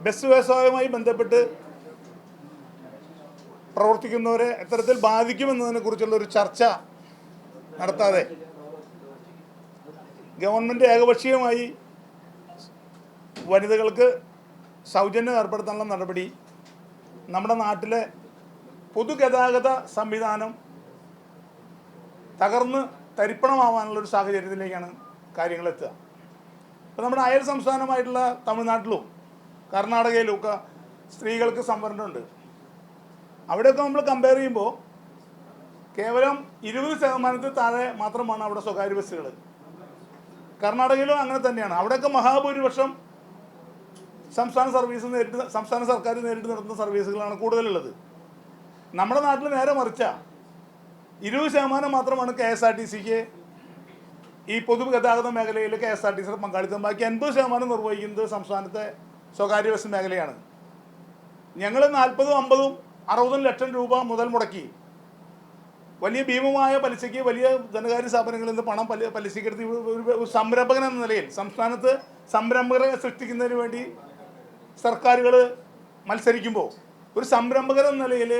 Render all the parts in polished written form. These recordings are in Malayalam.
ബസ് വ്യവസായവുമായി ബന്ധപ്പെട്ട് പ്രവർത്തിക്കുന്നവരെ എത്തരത്തിൽ ബാധിക്കുമെന്നതിനെ കുറിച്ചുള്ള ഒരു ചർച്ച നടത്താതെ ഗവൺമെൻറ് ഏകപക്ഷീയമായി വനിതകൾക്ക് സൗജന്യം ഏർപ്പെടുത്താനുള്ള നടപടി നമ്മുടെ നാട്ടിലെ പൊതുഗതാഗത സംവിധാനം തകർന്ന് തരിപ്പണമാവാനുള്ളൊരു സാഹചര്യത്തിലേക്കാണ് കാര്യങ്ങളെത്തുക. ഇപ്പോൾ നമ്മുടെ അയൽ സംസ്ഥാനമായിട്ടുള്ള തമിഴ്നാട്ടിലും കർണാടകയിലും ഒക്കെ സ്ത്രീകൾക്ക് സംവരണമുണ്ട്. അവിടെയൊക്കെ നമ്മൾ കമ്പയർ ചെയ്യുമ്പോൾ കേവലം 20% താഴെ മാത്രമാണ് അവിടെ സ്വകാര്യ ബസ്സുകൾ. കർണാടകയിലും അങ്ങനെ തന്നെയാണ്. അവിടെയൊക്കെ മഹാഭൂരിപക്ഷം സംസ്ഥാന സർക്കാർ നേരിട്ട് നടത്തുന്ന സർവീസുകളാണ് കൂടുതലുള്ളത്. നമ്മുടെ നാട്ടിൽ നേരെ മറിച്ച 20% മാത്രമാണ് KSRTCക്ക് ഈ പൊതുഗതാഗത മേഖലയിൽ KSRTC പങ്കാളിത്തം. ബാക്കി 80% നിർവഹിക്കുന്നത് സംസ്ഥാനത്തെ സ്വകാര്യ ബസ് മേഖലയാണ്. ഞങ്ങൾ 40, 50, 60 ലക്ഷം രൂപ മുതൽ മുടക്കി വലിയ ഭീമമായ പലിശയ്ക്ക് വലിയ ധനകാര്യ സ്ഥാപനങ്ങളിൽ നിന്ന് പണം പലിശയ്ക്കെടുത്ത് ഒരു സംരംഭകൻ എന്ന നിലയിൽ സംസ്ഥാനത്ത് സംരംഭകരെ സൃഷ്ടിക്കുന്നതിന് വേണ്ടി സർക്കാരുകൾ മത്സരിക്കുമ്പോൾ ഒരു സംരംഭകൻ എന്ന നിലയിൽ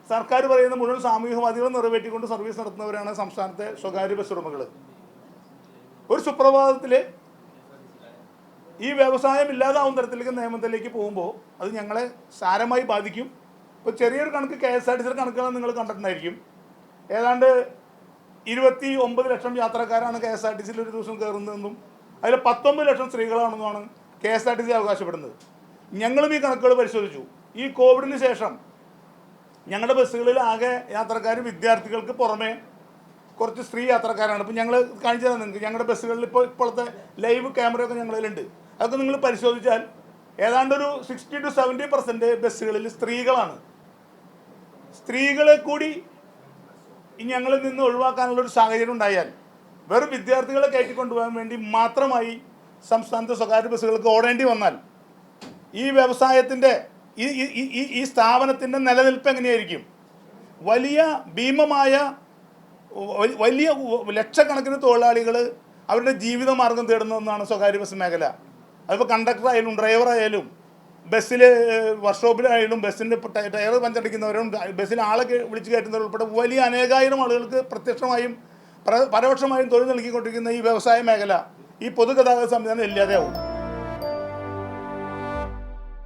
സർക്കാർ പറയുന്ന മുഴുവൻ സാമൂഹികവാദികളും നിറവേറ്റിക്കൊണ്ട് സർവീസ് നടത്തുന്നവരാണ് സംസ്ഥാനത്തെ സ്വകാര്യ ബസ് ഉടമകൾ. ഒരു സുപ്രഭാതത്തിൽ ഈ വ്യവസായം ഇല്ലാതാവുന്ന തരത്തിലേക്ക് നിയമത്തിലേക്ക് പോകുമ്പോൾ അത് ഞങ്ങളെ സാരമായി ബാധിക്കും. ഇപ്പോൾ ചെറിയൊരു കണക്ക് KSRTC കണക്കുകൾ നിങ്ങൾ കണ്ടിട്ടുണ്ടായിരിക്കും. ഏതാണ്ട് 29 ലക്ഷം യാത്രക്കാരാണ് KSRTCയിൽ ഒരു ദിവസം കയറുന്നതെന്നും അതിൽ 19 ലക്ഷം സ്ത്രീകളാണെന്നുമാണ് KSRTC അവകാശപ്പെടുന്നത്. ഞങ്ങളും ഈ കണക്കുകൾ പരിശോധിച്ചു. ഈ കോവിഡിന് ശേഷം ഞങ്ങളുടെ ബസ്സുകളിൽ ആകെ യാത്രക്കാരും വിദ്യാർത്ഥികൾക്ക് പുറമെ കുറച്ച് സ്ത്രീ യാത്രക്കാരാണ്. ഇപ്പോൾ ഞങ്ങൾ കാണിച്ചു തരാം നിങ്ങൾക്ക്. ഞങ്ങളുടെ ബസ്സുകളിൽ ഇപ്പോഴത്തെ ലൈവ് ക്യാമറയൊക്കെ ഞങ്ങളിലുണ്ട്. അതൊക്കെ നിങ്ങൾ പരിശോധിച്ചാൽ ഏതാണ്ടൊരു 60 to 70% ബസ്സുകളിൽ സ്ത്രീകളാണ്. സ്ത്രീകളെ കൂടി ഞങ്ങളിൽ നിന്ന് ഒഴിവാക്കാനുള്ളൊരു സാഹചര്യം ഉണ്ടായാൽ വെറും വിദ്യാർത്ഥികളെ കയറ്റിക്കൊണ്ടുപോകാൻ വേണ്ടി മാത്രമായി സംസ്ഥാനത്തെ സ്വകാര്യ ബസ്സുകൾക്ക് ഓടേണ്ടി വന്നാൽ ഈ വ്യവസായത്തിൻ്റെ ഈ സ്ഥാപനത്തിൻ്റെ നിലനിൽപ്പ് എങ്ങനെയായിരിക്കും? വലിയ ഭീമമായ വലിയ ലക്ഷക്കണക്കിന് തൊഴിലാളികൾ അവരുടെ ജീവിതമാർഗം തേടുന്ന ഒന്നാണ് സ്വകാര്യ ബസ് മേഖല. അതിപ്പോൾ കണ്ടക്ടറായാലും ഡ്രൈവറായാലും ബസ്സിൽ വർക്ക്ഷോപ്പിലായാലും ബസ്സിൻ്റെ ടയർ പഞ്ചടിക്കുന്നവരും ബസ്സിൽ ആളെ വിളിച്ച് കയറ്റുന്നവരുൾപ്പെടെ വലിയ അനേകായിരം ആളുകൾക്ക് പ്രത്യക്ഷമായും പരോക്ഷമായും തൊഴിൽ നൽകിക്കൊണ്ടിരിക്കുന്ന ഈ വ്യവസായ മേഖല ഈ പൊതുഗതാഗത സംവിധാനം ഇല്ലാതെയാവും.